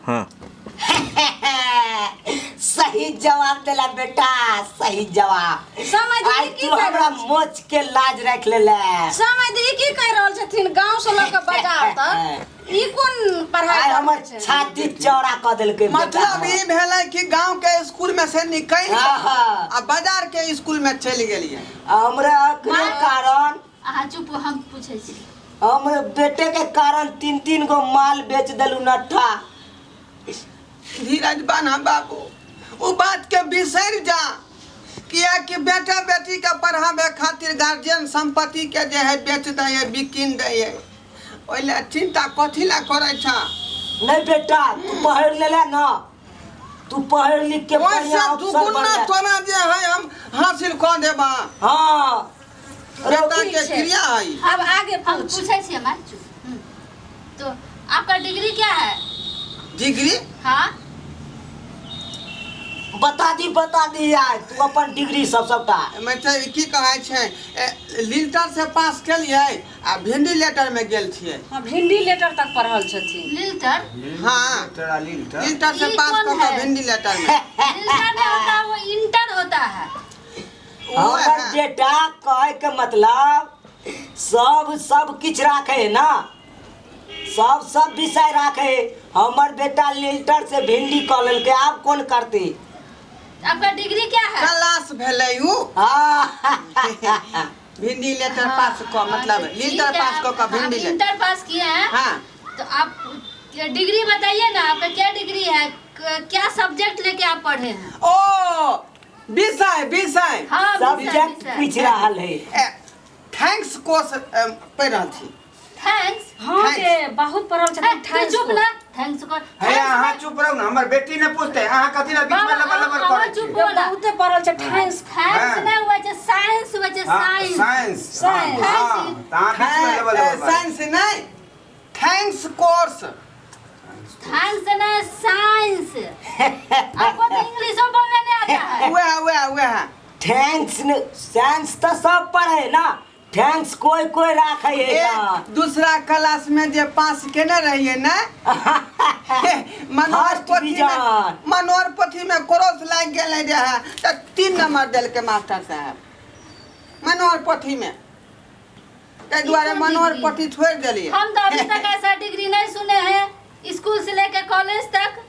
हाँ सही जवाब देला बेटा, सही जवाब। समझ आज तू हमरा मोच के लाज रख लेले। समझ दी की कह रहल छथिन गांव से लोग के बाजार तक ई कोन पढ़ाई आइ हमर छाती चौड़ा क देलकै। मतलब ई भेलै कि गांव के स्कूल में से निकल आ बाजार के स्कूल में चल गेलिए। हमरे अकरे कारण अहाँ चुप, हम पूछे छी। हमरे बेटे के कारण 3-3 गो माल बेच देलू नट्ठा। धीरज बना बाबू, वो बात के बिसर जा, किया कि बेटा बेटी के पढ़ावे खातिर गार्जियन संपत्ति के जे है बेच दे है, बिकिन दे है, ओइला चिंता कथी ला करे छ? नहीं बेटा, तू पढ़ लेले ना, तू पढ़ लिख के बढ़िया अफसर बन ले। तोरा जे है हम हासिल कर देबा। हां बेटा के क्रिया है। अब आगे हम पूछ। पूछे छी हमार चुप। तो आपका डिग्री क्या है? डिग्री? हाँ बता दी यार, तू अपन डिग्री सबटा। मतलब की कहै छै, लिल्टर से पास केलिए आ भिंडी लेटर में गेल छिए। हां भिंडी लेटर तक पढ़ल छथिन। लिल्टर? हां लिल्टर से ये पास कौन कर है? भिंडी लेटर में। लिल्टर नहीं होता, वो इंटर होता है। हमर बेटा कहे के मतलब सब किछ राखे है ना, सब विषय राखे। हमर बेटा लिल्टर से भिंडी क लेलके, आप कौन करती? आपका डिग्री क्या है? क्लास भेलै उ। भिंडी लेटर पास क मतलब लिल्टर पास क भिंडी लेटर। इंटर पास किए हैं। हां तो आप डिग्री बताइए ना, आपका क्या डिग्री है, क्या सब्जेक्ट लेके आप पढ़े हैं? ओ विषय हाँ सब्जेक्ट पूछ रहा है। थैंक्स कोर्स पढ़ रहल छी। थैंक्स? हां के बहुत पढ़ल छथिन। थैंक्स चुप ना, थैंक्स को है अहाँ चुप रहू ना, हमर बेटी ने पूछते अहाँ कथि ला बीच में लबर करे छी? बहुते पढ़ल छ। थैंक्स थैंक्स ना हुआ छै, साइंस हुआ छै, साइंस। साइंस। हां तां बीच में लबर साइंस नहीं, थैंक्स कोर्स। थैंक्स ना साइंस। आपको तो इंग्लिश बोलने नहीं आता है। वह थैंक्स साइंस तो सब पढ़े ना, थैंक्स कोई राखे है ना। दूसरा क्लास में जे पास केने रहिए ना, मनोहर पोथी में क्रॉस लाग गेले रहे त 3 नंबर देल के मास्टर साहब मनोहर पोथी में। ते द्वारे मनोहर पोथी छोड़ देलिए। हम तो अभी तक ऐसा डिग्री नहीं सुने हैं, स्कूल से लेकर कॉलेज तक।